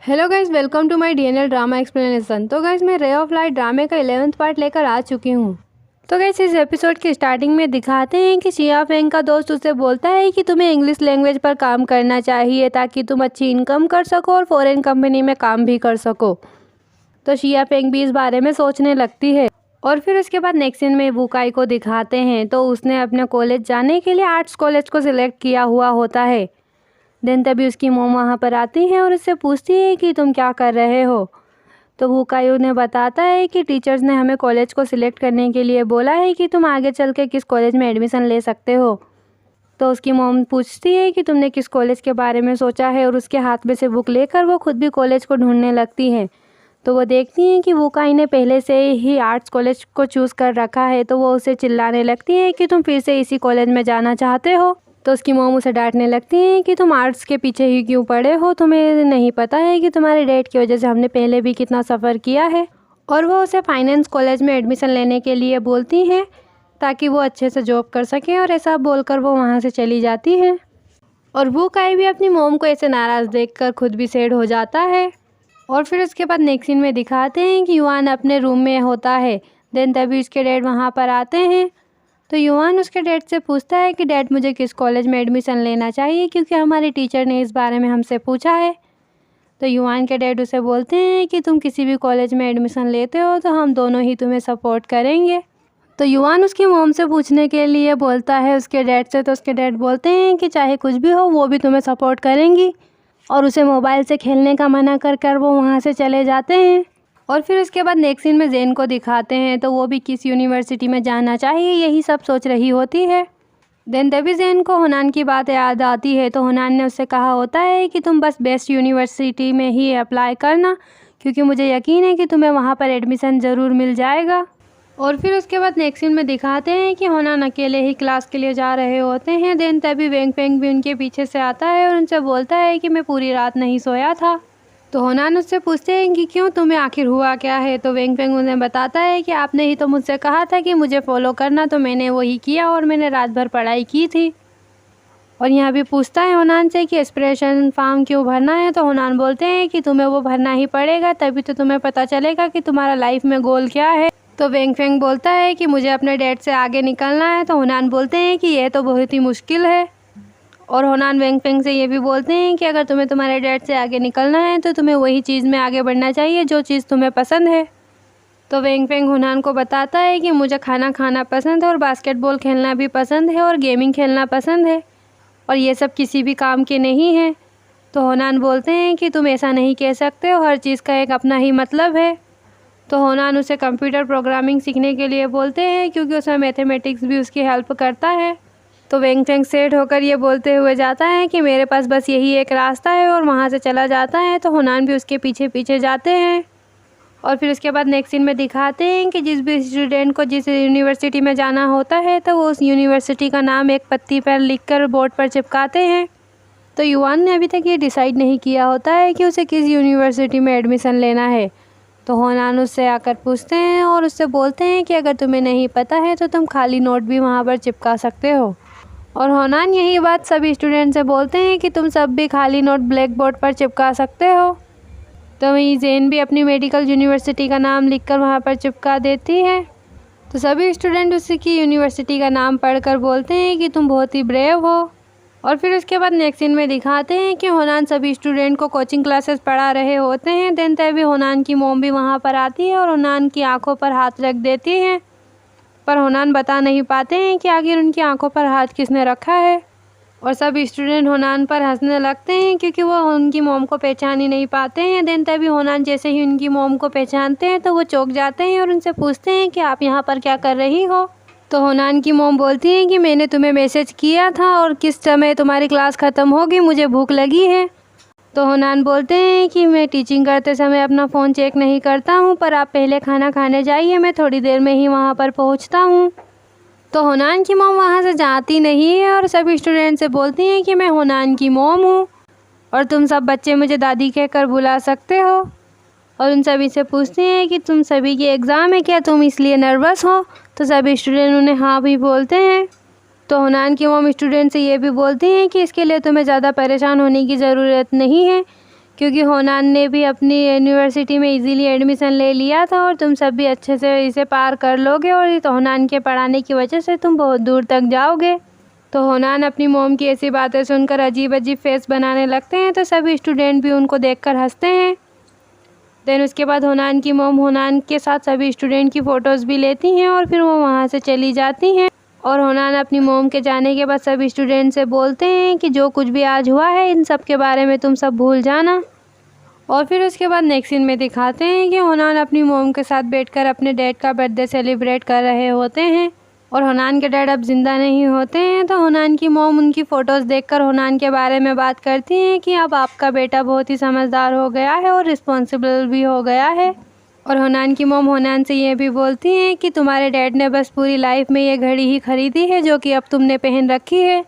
Hello guys, welcome to my DNL drama explanation. तो guys मैं ray of light ड्रामे का 11th पार्ट लेकर आ चुकी हूँ। तो गाइज इस एपिसोड के स्टार्टिंग में दिखाते हैं कि शिया फेंग का दोस्त उसे बोलता है कि तुम्हें इंग्लिश लैंग्वेज पर काम करना चाहिए ताकि तुम अच्छी इनकम कर सको और फॉरेन कंपनी में काम भी कर सको। तो शिया फेंग भी इस बारे में सोचने लगती है। और फिर उसके बाद नेक्स्ट सीन में वूकाई को दिखाते हैं तो उसने अपने कॉलेज जाने के लिए आर्ट्स कॉलेज को सिलेक्ट किया हुआ होता है। देन तभी उसकी मोम वहाँ पर आती है और उससे पूछती है कि तुम क्या कर रहे हो। तो वूकाई उन्हें बताता है कि टीचर्स ने हमें कॉलेज को सिलेक्ट करने के लिए बोला है कि तुम आगे चल के किस कॉलेज में एडमिशन ले सकते हो। तो उसकी मोम पूछती है कि तुमने किस कॉलेज के बारे में सोचा है और उसके हाथ में से बुक लेकर वो खुद भी कॉलेज को ढूंढने लगती है। तो वो देखती हैं कि वूकाई ने पहले से ही आर्ट्स कॉलेज को चूज़ कर रखा है। तो वो उसे चिल्लाने लगती है कि तुम फिर से इसी कॉलेज में जाना चाहते हो। तो उसकी मोम उसे डांटने लगती है कि तुम आर्ट्स के पीछे ही क्यों पड़े हो, तुम्हें नहीं पता है कि तुम्हारे डैड की वजह से हमने पहले भी कितना सफ़र किया है। और वो उसे फाइनेंस कॉलेज में एडमिशन लेने के लिए बोलती हैं ताकि वो अच्छे से जॉब कर सके। और ऐसा बोलकर वो वहाँ से चली जाती है। और वूकाई भी अपनी मोम को ऐसे नाराज़ देखकर खुद भी सैड हो जाता है। और फिर उसके बाद नेक्स्ट सीन में दिखाते हैं कि युआन अपने रूम में होता है। देन तभी उसके डैड वहाँ पर आते हैं। तो युआन उसके डैड से पूछता है कि डैड मुझे किस कॉलेज में एडमिशन लेना चाहिए क्योंकि हमारी टीचर ने इस बारे में हमसे पूछा है। तो युआन के डैड उसे बोलते हैं कि तुम किसी भी कॉलेज में एडमिशन लेते हो तो हम दोनों ही तुम्हें सपोर्ट करेंगे। तो युआन उसकी मोम से पूछने के लिए बोलता है उसके डैड से। तो उसके डैड बोलते हैं कि चाहे कुछ भी हो वो भी तुम्हें सपोर्ट करेंगी। और उसे मोबाइल से खेलने का मना कर वो वहाँ से चले जाते हैं। और फिर उसके बाद नेक्स्ट सीन में जेन को दिखाते हैं तो वो भी किस यूनिवर्सिटी में जाना चाहिए यही सब सोच रही होती है। देन तभी जेन को होनान की बात याद आती है। तो होनान ने उससे कहा होता है कि तुम बस बेस्ट यूनिवर्सिटी में ही अप्लाई करना क्योंकि मुझे यकीन है कि तुम्हें वहाँ पर एडमिशन ज़रूर मिल जाएगा। और फिर उसके बाद नेक्स्ट सीन में दिखाते हैं कि होनान अकेले ही क्लास के लिए जा रहे होते हैं। देन तभी वेंग फेंग भी उनके पीछे से आता है और उनसे बोलता है कि मैं पूरी रात नहीं सोया था। तो होनान उससे पूछते हैं कि क्यों, तुम्हें आखिर हुआ क्या है। तो वेंग फेंग उन्हें बताता है कि आपने ही तो मुझसे कहा था कि मुझे फॉलो करना, तो मैंने वही किया और मैंने रात भर पढ़ाई की थी। और यहाँ भी पूछता है होनान से कि एस्पिरेशन फॉर्म क्यों भरना है। तो होनान बोलते हैं कि तुम्हें वो भरना ही पड़ेगा तभी तो तुम्हें पता चलेगा कि तुम्हारा लाइफ में गोल क्या है। तो वेंग फेंग बोलता है कि मुझे अपने डैड से आगे निकलना है। तो होनान बोलते हैं कि यह तो बहुत ही मुश्किल है। और होनान वेंग फेंग से ये भी बोलते हैं कि अगर तुम्हें तुम्हारे डैड से आगे निकलना है तो तुम्हें वही चीज़ में आगे बढ़ना चाहिए जो चीज़ तुम्हें पसंद है। तो वेंग फेंग होनान को बताता है कि मुझे खाना खाना पसंद है और बास्केटबॉल खेलना भी पसंद है और गेमिंग खेलना पसंद है और ये सब किसी भी काम के नहीं है। तो होनान बोलते हैं कि तुम ऐसा नहीं कह सकते हो, हर चीज़ का एक अपना ही मतलब है। तो होनान उसे कंप्यूटर प्रोग्रामिंग सीखने के लिए बोलते हैं क्योंकि उसमें मैथमेटिक्स भी उसकी हेल्प करता है। तो वेंग फेंग सेठ होकर ये बोलते हुए जाता है कि मेरे पास बस यही एक रास्ता है और वहाँ से चला जाता है। तो होनान भी उसके पीछे पीछे जाते हैं। और फिर उसके बाद नेक्स्ट सीन में दिखाते हैं कि जिस भी स्टूडेंट को जिस यूनिवर्सिटी में जाना होता है तो वो उस यूनिवर्सिटी का नाम एक पत्ती पर लिखकर बोर्ड पर चिपकाते हैं। तो युआन ने अभी तक ये डिसाइड नहीं किया होता है कि उसे किस यूनिवर्सिटी में एडमिशन लेना है। तो होनान उससे आकर पूछते हैं और उससे बोलते हैं कि अगर तुम्हें नहीं पता है तो तुम खाली नोट भी वहाँ पर चिपका सकते हो। और होनान यही बात सभी स्टूडेंट से बोलते हैं कि तुम सब भी खाली नोट ब्लैक बोर्ड पर चिपका सकते हो। तो वहीं जेन भी अपनी मेडिकल यूनिवर्सिटी का नाम लिखकर वहाँ पर चिपका देती है। तो सभी स्टूडेंट उसकी यूनिवर्सिटी का नाम पढ़कर बोलते हैं कि तुम बहुत ही ब्रेव हो। और फिर उसके बाद नेक्स्ट सीन में दिखाते हैं कि होनान सभी स्टूडेंट को कोचिंग क्लासेस पढ़ा रहे होते हैं। देन तभी होनान की मोम भी वहाँ पर आती है और होनान की आंखों पर हाथ रख देती है। पर होनान बता नहीं पाते हैं कि आखिर उनकी आंखों पर हाथ किसने रखा है। और सब स्टूडेंट होनान पर हंसने लगते हैं क्योंकि वो उनकी मोम को पहचान ही नहीं पाते हैं। देन तभी होनान जैसे ही उनकी मोम को पहचानते हैं तो वो चौंक जाते हैं और उनसे पूछते हैं कि आप यहाँ पर क्या कर रही हो। तो होनान की मोम बोलती हैं कि मैंने तुम्हें मैसेज किया था और किस समय तुम्हारी क्लास ख़त्म होगी, मुझे भूख लगी है। तो होनान बोलते हैं कि मैं टीचिंग करते समय अपना फ़ोन चेक नहीं करता हूँ, पर आप पहले खाना खाने जाइए, मैं थोड़ी देर में ही वहाँ पर पहुँचता हूँ। तो होनान की मोम वहाँ से जाती नहीं है और सभी स्टूडेंट से बोलती हैं कि मैं होनान की मोम हूँ और तुम सब बच्चे मुझे दादी कहकर बुला सकते हो। और उन सभी से पूछती हैं कि तुम सभी की एग्ज़ाम है क्या, तुम इसलिए नर्वस हो। तो सभी स्टूडेंट उन्हें हाँ भी बोलते हैं। तो होनान की मोम स्टूडेंट से ये भी बोलती हैं कि इसके लिए तुम्हें ज़्यादा परेशान होने की ज़रूरत नहीं है क्योंकि होनान ने भी अपनी यूनिवर्सिटी में इजीली एडमिशन ले लिया था और तुम सब भी अच्छे से इसे पार कर लोगे और होनान के पढ़ाने की वजह से तुम बहुत दूर तक जाओगे। तो होनान अपनी मॉम की ऐसी बातें सुनकर अजीब अजीब फेस बनाने लगते हैं, तो सभी स्टूडेंट भी उनको देखकर हंसते हैं। देन उसके बाद होनान की मॉम होनान के साथ सभी स्टूडेंट की फ़ोटोज़ भी लेती हैं और फिर वो वहाँ से चली जाती हैं। और होनान अपनी मॉम के जाने के बाद सभी स्टूडेंट से बोलते हैं कि जो कुछ भी आज हुआ है इन सब के बारे में तुम सब भूल जाना। और फिर उसके बाद नेक्स्ट सीन में दिखाते हैं कि होनान अपनी मॉम के साथ बैठकर अपने डैड का बर्थडे सेलिब्रेट कर रहे होते हैं। और होनान के डैड अब ज़िंदा नहीं होते हैं, तो होनान की मॉम उनकी फ़ोटोज़ देखकर होनान के बारे में बात करती हैं कि अब आपका बेटा बहुत ही समझदार हो गया है और रिस्पॉन्सिबल भी हो गया है। और होनान की मॉम होनान से ये भी बोलती हैं कि तुम्हारे डैड ने बस पूरी लाइफ में ये घड़ी ही खरीदी है जो कि अब तुमने पहन रखी है,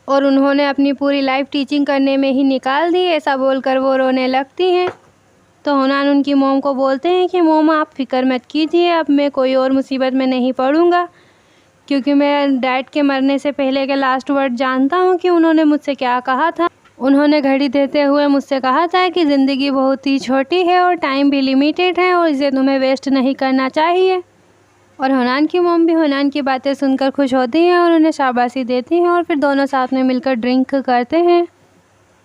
और उन्होंने अपनी पूरी लाइफ टीचिंग करने में ही निकाल दी। ऐसा बोलकर वो रोने लगती हैं। तो होनान उनकी मॉम को बोलते हैं कि मॉम आप फ़िक्र मत कीजिए, अब मैं कोई और मुसीबत में नहीं पड़ूँगा, क्योंकि मैं डैड के मरने से पहले के लास्ट वर्ड जानता हूँ कि उन्होंने मुझसे क्या कहा था। उन्होंने घड़ी देते हुए मुझसे कहा था कि ज़िंदगी बहुत ही छोटी है और टाइम भी लिमिटेड है और इसे तुम्हें वेस्ट नहीं करना चाहिए। और होनान की मॉम भी होनान की बातें सुनकर खुश होती हैं और उन्हें शाबाशी देती हैं और फिर दोनों साथ में मिलकर ड्रिंक करते हैं।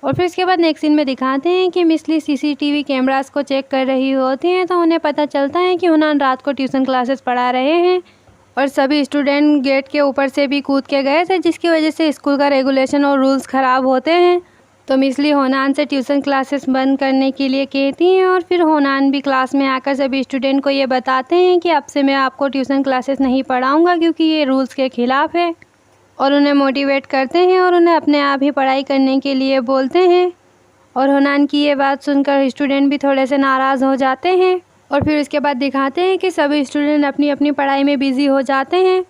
और फिर इसके बाद नेक्स्ट सीन में दिखाते हैं कि मिसली सीसीटीवी कैमरास को चेक कर रही होती हैं, तो उन्हें पता चलता है कि होनान रात को ट्यूशन क्लासेस पढ़ा रहे हैं और सभी स्टूडेंट गेट के ऊपर से भी कूद के गए थे, जिसकी वजह से स्कूल का रेगुलेशन और रूल्स ख़राब होते हैं। तो मिसली होनान से ट्यूशन क्लासेस बंद करने के लिए कहती हैं और फिर होनान भी क्लास में आकर सभी स्टूडेंट को ये बताते हैं कि अब से मैं आपको ट्यूशन क्लासेस नहीं पढ़ाऊँगा क्योंकि ये रूल्स के ख़िलाफ़ है, और उन्हें मोटिवेट करते हैं और उन्हें अपने आप ही पढ़ाई करने के लिए बोलते हैं। और होनान की ये बात सुनकर स्टूडेंट भी थोड़े से नाराज़ हो जाते हैं। और फिर उसके बाद दिखाते हैं कि सभी स्टूडेंट अपनी अपनी पढ़ाई में बिज़ी हो जाते हैं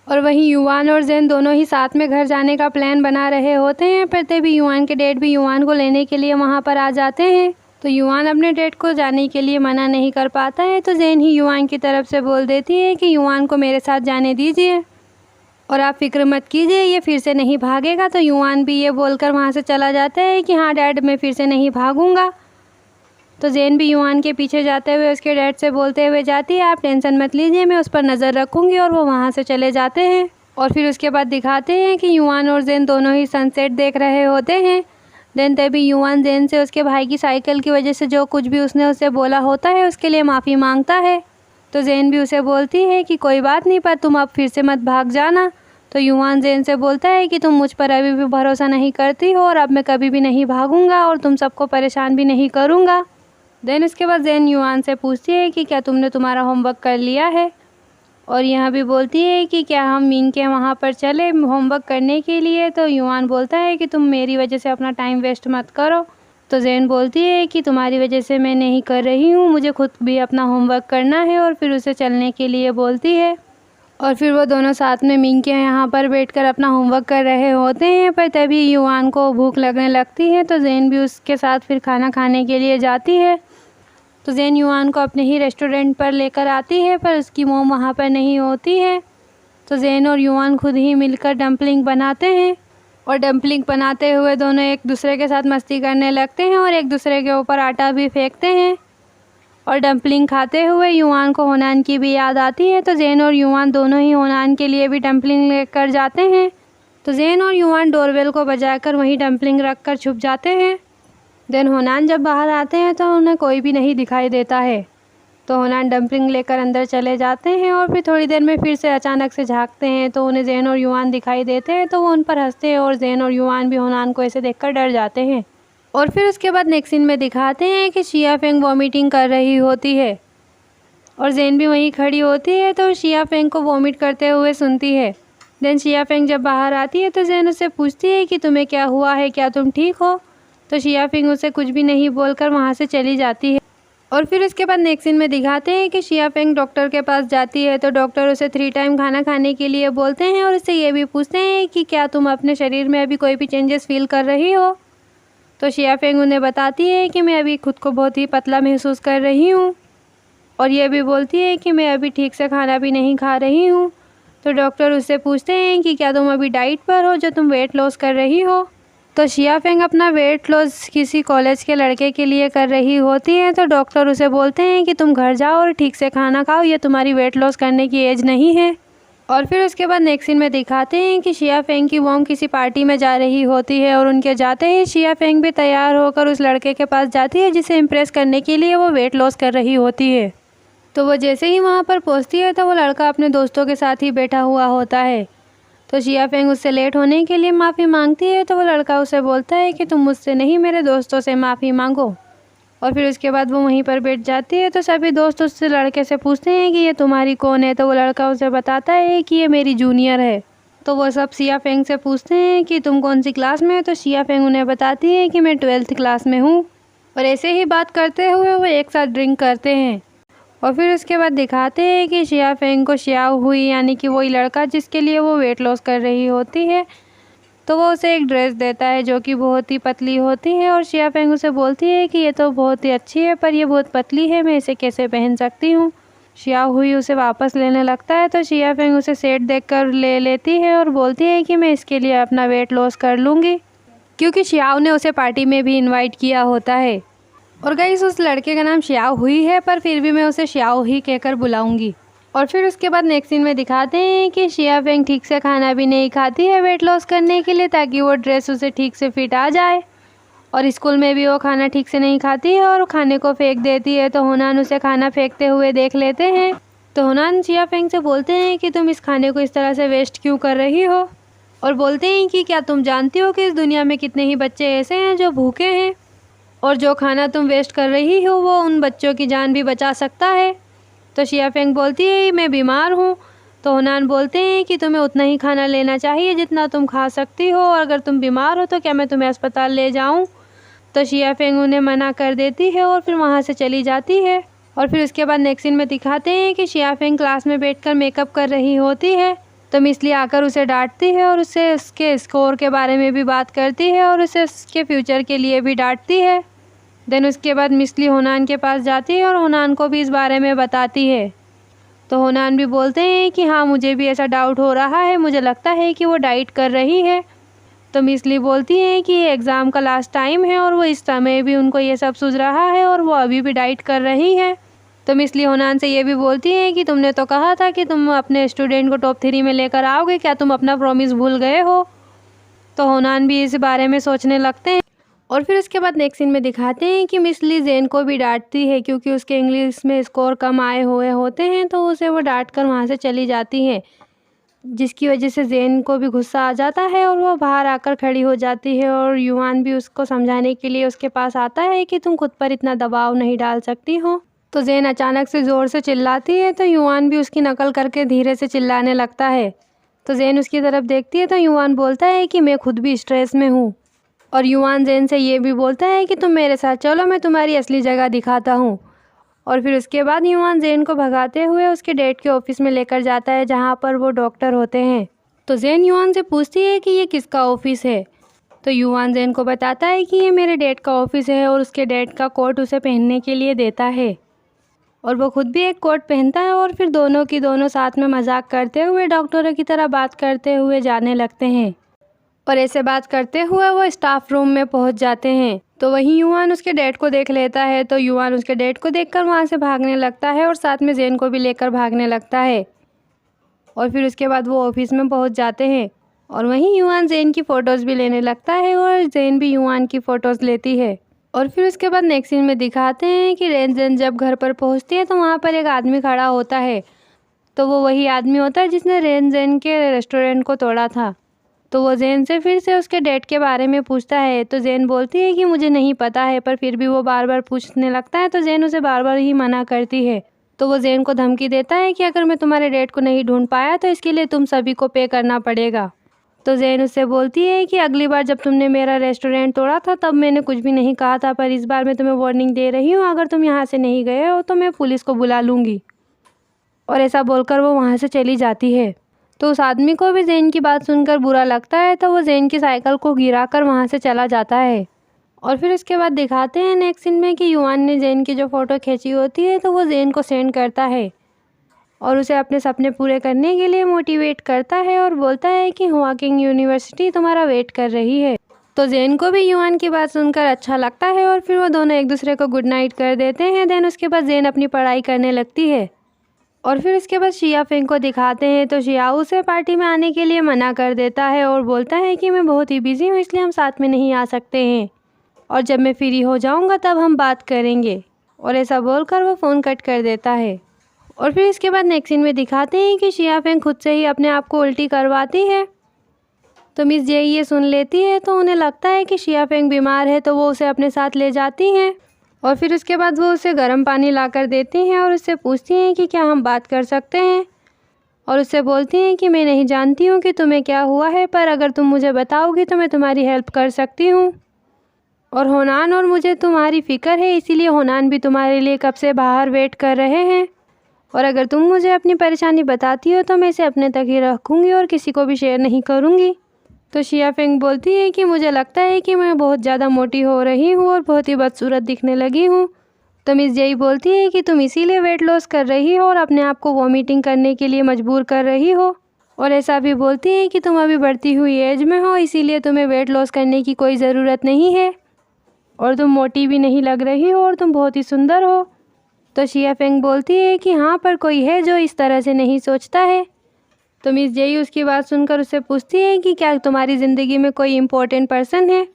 और वहीं युवान और ज़ेन दोनों ही साथ में घर जाने का प्लान बना रहे होते हैं, पर तभी युवान के डैड भी युवान को लेने के लिए वहाँ पर आ जाते हैं। तो युवान अपने डैड को जाने के लिए मना नहीं कर पाता है, तो ज़ेन ही युवान की तरफ से बोल देती है कि युवान को मेरे साथ जाने दीजिए और आप फिक्र मत कीजिए, ये फिर से नहीं भागेगा। तो युवान भी ये बोलकर वहाँ से चला जाता है कि हाँ डैड, मैं फिर से नहीं भागूंगा। तो ज़ेन भी युवान के पीछे जाते हुए उसके डैड से बोलते हुए जाती है, आप टेंशन मत लीजिए, मैं उस पर नज़र रखूँगी। और वो वहाँ से चले जाते हैं। और फिर उसके बाद दिखाते हैं कि युवान और ज़ेन दोनों ही सनसेट देख रहे होते हैं। देन तभी युवान ज़ेन से उसके भाई की साइकिल की वजह से जो कुछ भी उसने उसे बोला होता है उसके लिए माफ़ी मांगता है। तो ज़ेन भी उसे बोलती है कि कोई बात नहीं, पर तुम अब फिर से मत भाग जाना। तो युवान ज़ेन से बोलता है कि तुम मुझ पर अभी भी भरोसा नहीं करती हो और अब मैं कभी भी नहीं भागूंगा और तुम सबको परेशान भी नहीं करूंगा। देन उसके बाद ज़ेन युवान से पूछती है कि क्या तुमने तुम्हारा होमवर्क कर लिया है, और यहाँ भी बोलती है कि क्या हम मिंग के वहाँ पर चले होमवर्क करने के लिए। तो युवान बोलता है कि तुम मेरी वजह से अपना टाइम वेस्ट मत करो। तो ज़ेन बोलती है कि तुम्हारी वजह से मैं नहीं कर रही हूँ, मुझे खुद भी अपना होमवर्क करना है, और फिर उसे चलने के लिए बोलती है। और फिर वो दोनों साथ में मिंग के यहाँ पर बैठकर अपना होमवर्क कर रहे होते हैं, पर तभी युवान को भूख लगने लगती है। तो ज़ेन भी उसके साथ फिर खाना खाने के लिए जाती है। तो ज़ेन युवान को अपने ही रेस्टोरेंट पर लेकर आती है, पर उसकी मॉम वहाँ पर नहीं होती है। तो ज़ेन और युवान खुद ही मिलकर डम्पलिंग बनाते हैं और डम्पलिंग बनाते हुए दोनों एक दूसरे के साथ मस्ती करने लगते हैं और एक दूसरे के ऊपर आटा भी फेंकते हैं। और डम्पलिंग खाते हुए युवान को होनान की भी याद आती है। तो ज़ेन और युवान दोनों ही होनान के लिए भी डम्पलिंग लेकर जाते हैं। तो ज़ेन और युवान डोरबेल को बजाकर वहीं डम्पलिंग रख कर छुप जाते हैं। देन होनान जब बाहर आते हैं तो उन्हें कोई भी नहीं दिखाई देता है। तो होनान डम्पलिंग लेकर अंदर चले जाते हैं और फिर थोड़ी देर में फिर से अचानक से झांकते हैं, तो उन्हें ज़ेन और युवान दिखाई देते हैं। तो वो उन पर हंसते हैं और ज़ेन और युवान भी होनान को ऐसे देखकर डर जाते हैं। और फिर उसके बाद नेक्स्ट सीन में दिखाते हैं कि शिया फेंग वॉमिटिंग कर रही होती है और ज़ेन भी वहीं खड़ी होती है। तो शिया फेंग को वॉमिट करते हुए सुनती है। देन शिया फेंग जब बाहर आती है तो ज़ेन उससे पूछती है कि तुम्हें क्या हुआ है, क्या तुम ठीक हो। तो शिया फेंग उसे कुछ भी नहीं बोलकर वहाँ से चली जाती है। और फिर उसके बाद नेक्स्ट सीन में दिखाते हैं कि शिया फेंग डॉक्टर के पास जाती है। तो डॉक्टर उसे 3 टाइम खाना खाने के लिए बोलते हैं और उससे ये भी पूछते हैं कि क्या तुम अपने शरीर में अभी कोई भी चेंजेस फील कर रही हो। तो शिया फेंग उन्हें बताती है कि मैं अभी खुद को बहुत ही पतला महसूस कर रही हूँ, और ये भी बोलती है कि मैं अभी ठीक से खाना भी नहीं खा रही हूँ। तो डॉक्टर उससे पूछते हैं कि क्या तुम अभी डाइट पर हो जो तुम वेट लॉस कर रही हो। तो शिया फेंग अपना वेट लॉस किसी कॉलेज के लड़के के लिए कर रही होती है। तो डॉक्टर उसे बोलते हैं कि तुम घर जाओ और ठीक से खाना खाओ, ये तुम्हारी वेट लॉस करने की एज नहीं है। और फिर उसके बाद नेक्स्ट सीन में दिखाते हैं कि शिया फेंग की मॉम किसी पार्टी में जा रही होती है और उनके जाते ही शिया फेंग भी तैयार होकर उस लड़के के पास जाती है जिसे इम्प्रेस करने के लिए वो वेट लॉस कर रही होती है। तो वो जैसे ही वहाँ पर पहुँचती है तो वो लड़का अपने दोस्तों के साथ ही बैठा हुआ होता है। तो शिया फेंग उससे लेट होने के लिए माफ़ी मांगती है। तो वो लड़का उसे बोलता है कि तुम मुझसे नहीं मेरे दोस्तों से माफ़ी मांगो। और फिर उसके बाद वो वहीं पर बैठ जाती है। तो सभी दोस्त उससे लड़के से पूछते हैं कि ये तुम्हारी कौन है। तो वो लड़का उसे बताता है कि ये मेरी जूनियर है। तो वो सब शिया फेंग से पूछते हैं कि तुम कौन सी क्लास में हो। तो शिया फेंग उन्हें बताती है कि मैं 12th क्लास में हूँ। और ऐसे ही बात करते हुए वो एक साथ ड्रिंक करते हैं। और फिर उसके बाद दिखाते हैं कि शिया फेंग को शियाओ हुई यानी कि वही लड़का जिसके लिए वो वेट लॉस कर रही होती है, तो वो उसे एक ड्रेस देता है जो कि बहुत ही पतली होती है। और शिया फेंग उसे बोलती है कि ये तो बहुत ही अच्छी है पर ये बहुत पतली है, मैं इसे कैसे पहन सकती हूँ। शियाओ हुई उसे वापस लेने लगता है। तो शिया फेंग उसे सेट देखकर ले लेती है और बोलती है कि मैं इसके लिए अपना वेट लॉस कर लूँगी, क्योंकि शियाओ ने उसे पार्टी में भी इन्वाइट किया होता है। और गाइस उस लड़के का नाम शियाओ हुई है पर फिर भी मैं उसे शियाओ ही कहकर बुलाऊंगी। और फिर उसके बाद नेक्स्ट सीन में दिखाते हैं कि शिया फेंग ठीक से खाना भी नहीं खाती है वेट लॉस करने के लिए, ताकि वो ड्रेस उसे ठीक से फिट आ जाए। और स्कूल में भी वो खाना ठीक से नहीं खाती है और खाने को फेंक देती है। तो होनान उसे खाना फेंकते हुए देख लेते हैं। तो होनान शिया फेंग से बोलते हैं कि तुम इस खाने को इस तरह से वेस्ट क्यों कर रही हो। और बोलते हैं कि क्या तुम जानती हो कि इस दुनिया में कितने ही बच्चे ऐसे हैं जो भूखे हैं, और जो खाना तुम वेस्ट कर रही हो वो उन बच्चों की जान भी बचा सकता है। तो शिया फेंग बोलती है मैं बीमार हूँ। तो होनान बोलते हैं कि तुम्हें उतना ही खाना लेना चाहिए जितना तुम खा सकती हो, और अगर तुम बीमार हो तो क्या मैं तुम्हें अस्पताल ले जाऊँ। तो शिया फेंग उन्हें मना कर देती है और फिर वहाँ से चली जाती है। और फिर उसके बाद नेक्स्ट सीन में दिखाते हैं कि शिया फेंग क्लास में बैठकर मेकअप कर रही होती है। तो मिसली आकर उसे डांटती है और उससे उसके स्कोर के बारे में भी बात करती है और उसे उसके फ्यूचर के लिए भी डांटती है। देन उसके बाद मिसली होनान के पास जाती है और होनान को भी इस बारे में बताती है। तो होनान भी बोलते हैं कि हाँ मुझे भी ऐसा डाउट हो रहा है, मुझे लगता है कि वो डाइट कर रही है। तो मिसली बोलती है कि ये एग्ज़ाम का लास्ट टाइम है और वो इस समय भी उनको ये सब सूझ रहा है और वो अभी भी डाइट कर रही है। तो मिसली होनान से ये भी बोलती है कि तुमने तो कहा था कि तुम अपने स्टूडेंट को टॉप 3 में लेकर आओगे, क्या तुम अपना प्रॉमिस भूल गए हो। तो होनान भी इस बारे में सोचने लगते हैं। और फिर उसके बाद नेक्स्ट सीन में दिखाते हैं कि मिसली जेन को भी डांटती है क्योंकि उसके इंग्लिश में स्कोर कम आए हुए होते हैं। तो उसे वो डांट कर वहाँ से चली जाती है, जिसकी वजह से जेन को भी गुस्सा आ जाता है और वो बाहर आकर खड़ी हो जाती है। और युआन भी उसको समझाने के लिए उसके पास आता है कि तुम खुद पर इतना दबाव नहीं डाल सकती हो। तो जेन अचानक से ज़ोर से चिल्लाती है तो युआन भी उसकी नकल करके धीरे से चिल्लाने लगता है। तो जेन उसकी तरफ देखती है तो युआन बोलता है कि मैं खुद भी स्ट्रेस में हूँ। और युआन जेन से ये भी बोलता है कि तुम मेरे साथ चलो, मैं तुम्हारी असली जगह दिखाता हूँ। और फिर उसके बाद युआन जेन को भगाते हुए उसके डैड के ऑफिस में लेकर जाता है जहाँ पर वो डॉक्टर होते हैं। तो जेन युआन से पूछती है कि ये किसका ऑफिस है। तो युआन जेन को बताता है कि ये मेरे डैड का ऑफिस है और उसके डैड का कोट उसे पहनने के लिए देता है। और वो खुद भी एक कोट पहनता है और फिर दोनों की दोनों साथ में मजाक करते हुए डॉक्टरों की तरह बात करते हुए जाने लगते हैं। और ऐसे बात करते हुए वो स्टाफ रूम में पहुंच जाते हैं। तो वहीं युआन उसके डैड को देख लेता है। तो युआन उसके डैड को देखकर वहां से भागने लगता है और साथ में जेन को भी लेकर भागने लगता है। और फिर उसके बाद वो ऑफिस में पहुंच जाते हैं और वहीं युआन जेन की फ़ोटोज़ भी लेने लगता है और जेन भी युआन की फ़ोटोज़ लेती है। और फिर उसके बाद नेक्स्ट सीन में दिखाते हैं कि रेन जेन जब घर पर पहुँचती है तो वहाँ पर एक आदमी खड़ा होता है। तो वो वही आदमी होता है जिसने रेन जेन के रेस्टोरेंट को तोड़ा था। तो वो जेन से फिर से उसके डैड के बारे में पूछता है। तो जेन बोलती है कि मुझे नहीं पता है, पर फिर भी वो बार बार पूछने लगता है। तो जेन उसे बार बार ही मना करती है। तो वो जेन को धमकी देता है कि अगर मैं तुम्हारे डैड को नहीं ढूंढ पाया तो इसके लिए तुम सभी को पे करना पड़ेगा। तो जेन उससे बोलती है कि अगली बार जब तुमने मेरा रेस्टोरेंट तोड़ा था तब मैंने कुछ भी नहीं कहा था, पर इस बार मैं तुम्हें वार्निंग दे रही हूँ, अगर तुम यहाँ से नहीं गए हो तो मैं पुलिस को बुला लूँगी। और ऐसा बोलकर वो वहाँ से चली जाती है। तो उस आदमी को भी जेन की बात सुनकर बुरा लगता है। तो वो जेन की साइकिल को गिराकर वहाँ से चला जाता है। और फिर उसके बाद दिखाते हैं नेक्स्ट सीन में कि युआन ने जेन की जो फ़ोटो खींची होती है तो वो जेन को सेंड करता है और उसे अपने सपने पूरे करने के लिए मोटिवेट करता है और बोलता है कि हुआकिंग यूनिवर्सिटी तुम्हारा वेट कर रही है। तो जेन को भी युआन की बात सुनकर अच्छा लगता है और फिर वो दोनों एक दूसरे को गुड नाइट कर देते हैं। देन उसके बाद जेन अपनी पढ़ाई करने लगती है और फिर उसके बाद शिया फेंग को दिखाते हैं तो शियाओ उसे पार्टी में आने के लिए मना कर देता है और बोलता है कि मैं बहुत ही बिजी हूँ इसलिए हम साथ में नहीं आ सकते हैं और जब मैं फ्री हो जाऊँगा तब हम बात करेंगे। और ऐसा बोलकर वो फ़ोन कट कर देता है। और फिर इसके बाद नेक्स्ट सीन में दिखाते हैं कि शिया फेंग खुद से ही अपने आप को उल्टी करवाती है। तो मिस जेई ये सुन लेती है तो उन्हें लगता है कि शिया फेंग बीमार है तो वो उसे अपने साथ ले जाती हैं और फिर उसके बाद वो उसे गर्म पानी ला कर देती हैं और उससे पूछती हैं कि क्या हम बात कर सकते हैं। और उससे बोलती हैं कि मैं नहीं जानती हूँ कि तुम्हें क्या हुआ है, पर अगर तुम मुझे बताओगी तो मैं तुम्हारी हेल्प कर सकती हूँ। और होनान और मुझे तुम्हारी फ़िक्र है, इसीलिए होनान भी तुम्हारे लिए कब से बाहर वेट कर रहे हैं। और अगर तुम मुझे अपनी परेशानी बताती हो तो मैं इसे अपने तक ही रखूँगी और किसी को भी शेयर नहीं करूँगी। तो शिया फेंग बोलती है कि मुझे लगता है कि मैं बहुत ज़्यादा मोटी हो रही हूँ और बहुत ही बदसूरत दिखने लगी हूँ। तो मिस जेई बोलती है कि तुम इसीलिए वेट लॉस कर रही हो और अपने आप को वॉमिटिंग करने के लिए मजबूर कर रही हो। और ऐसा भी बोलती है कि तुम अभी बढ़ती हुई एज में हो, इसीलिए तुम्हें वेट लॉस करने की कोई ज़रूरत नहीं है और तुम मोटी भी नहीं लग रही हो और तुम बहुत ही सुंदर हो। तो शिया फेंग बोलती है कि हाँ, पर कोई है जो इस तरह से नहीं सोचता है। तो मिस जेई उसकी बात सुनकर उससे पूछती है कि क्या तुम्हारी ज़िंदगी में कोई इम्पोर्टेंट पर्सन है।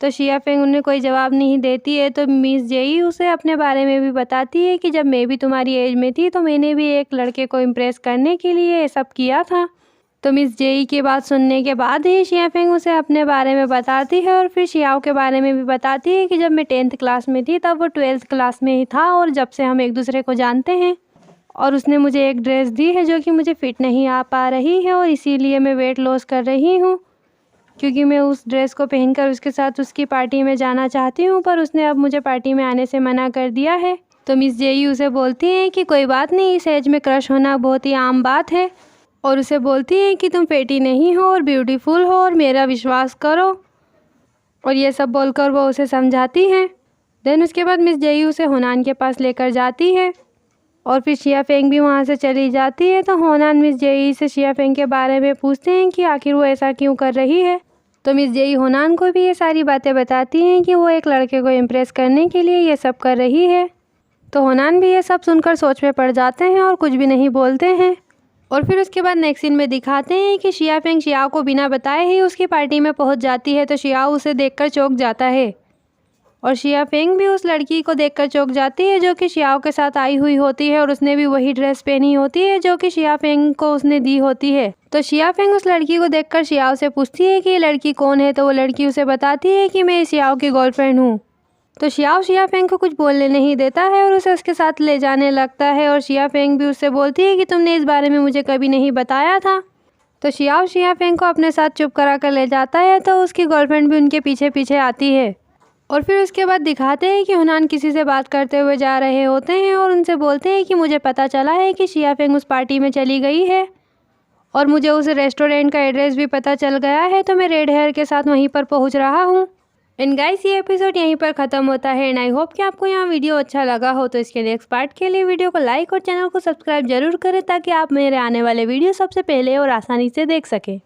तो शिया फेंग उन्हें कोई जवाब नहीं देती है। तो मिस जेई उसे अपने बारे में भी बताती है कि जब मैं भी तुम्हारी एज में थी तो मैंने भी एक लड़के को इम्प्रेस करने के लिए ये सब किया था। तो मिस जेई की बात सुनने के बाद ही शिया फेंग उसे अपने बारे में बताती है और फिर शियाओ के बारे में भी बताती है कि जब मैं 10th क्लास में थी तब वो 12th क्लास में ही था और जब से हम एक दूसरे को जानते हैं और उसने मुझे एक ड्रेस दी है जो कि मुझे फिट नहीं आ पा रही है और इसीलिए मैं वेट लॉस कर रही हूँ, क्योंकि मैं उस ड्रेस को पहनकर उसके साथ उसकी पार्टी में जाना चाहती हूँ, पर उसने अब मुझे पार्टी में आने से मना कर दिया है। तो मिस जेई उसे बोलती हैं कि कोई बात नहीं, इस एज में क्रश होना बहुत ही आम बात है और उसे बोलती हैं कि तुम फैटी नहीं हो और ब्यूटीफुल हो और मेरा विश्वास करो। और ये सब बोलकर वो उसे समझाती हैं। देन उसके बाद मिस जेई उसे होनान के पास लेकर जाती है और फिर शिया फेंग भी वहाँ से चली जाती है। तो होनान मिस जेई से शिया फेंग के बारे में पूछते हैं कि आखिर वो ऐसा क्यों कर रही है। तो मिस जेई होनान को भी ये सारी बातें बताती हैं कि वो एक लड़के को इम्प्रेस करने के लिए ये सब कर रही है। तो होनान भी ये सब सुनकर सोच में पड़ जाते हैं और कुछ भी नहीं बोलते हैं। और फिर उसके बाद नेक्स्ट सीन में दिखाते हैं कि शिया फेंग शियाओ को बिना बताए ही उसकी पार्टी में पहुंच जाती है। तो शियाओ उसे देखकर चौंक जाता है और शिया फेंग भी उस लड़की को देखकर चौंक जाती है जो कि शियाओ के साथ आई हुई होती है और उसने भी वही ड्रेस पहनी होती है जो कि शिया फेंग को उसने दी होती है। तो शिया फेंग उस लड़की को देखकर शियाओ से पूछती है कि ये लड़की कौन है। तो वो लड़की उसे बताती है कि मैं शियाओ की गर्लफ्रेंड हूँ। तो शियाओ शिया फेंग को कुछ बोलने नहीं देता है और उसे उसके साथ ले जाने लगता है और शिया फेंग भी उससे बोलती है कि तुमने इस बारे में मुझे कभी नहीं बताया था। तो शियाओ शिया फेंग को अपने साथ चुप करा कर ले जाता है। तो उसकी गर्लफ्रेंड भी उनके पीछे पीछे आती है और फिर उसके बाद दिखाते हैं कि होनान किसी से बात करते हुए जा रहे होते हैं और उनसे बोलते हैं कि मुझे पता चला है कि शिया फेंग उस पार्टी में चली गई है और मुझे उस रेस्टोरेंट का एड्रेस भी पता चल गया है, तो मैं रेड हेयर के साथ वहीं पर पहुंच रहा हूं। एंड गाइस, ये एपिसोड यहीं पर ख़त्म होता है एंड आई होप कि आपको यहाँ वीडियो अच्छा लगा हो। तो इसके नेक्स्ट पार्ट के लिए वीडियो को लाइक और चैनल को सब्सक्राइब जरूर करें ताकि आप मेरे आने वाले वीडियो सबसे पहले और आसानी से देख सकें।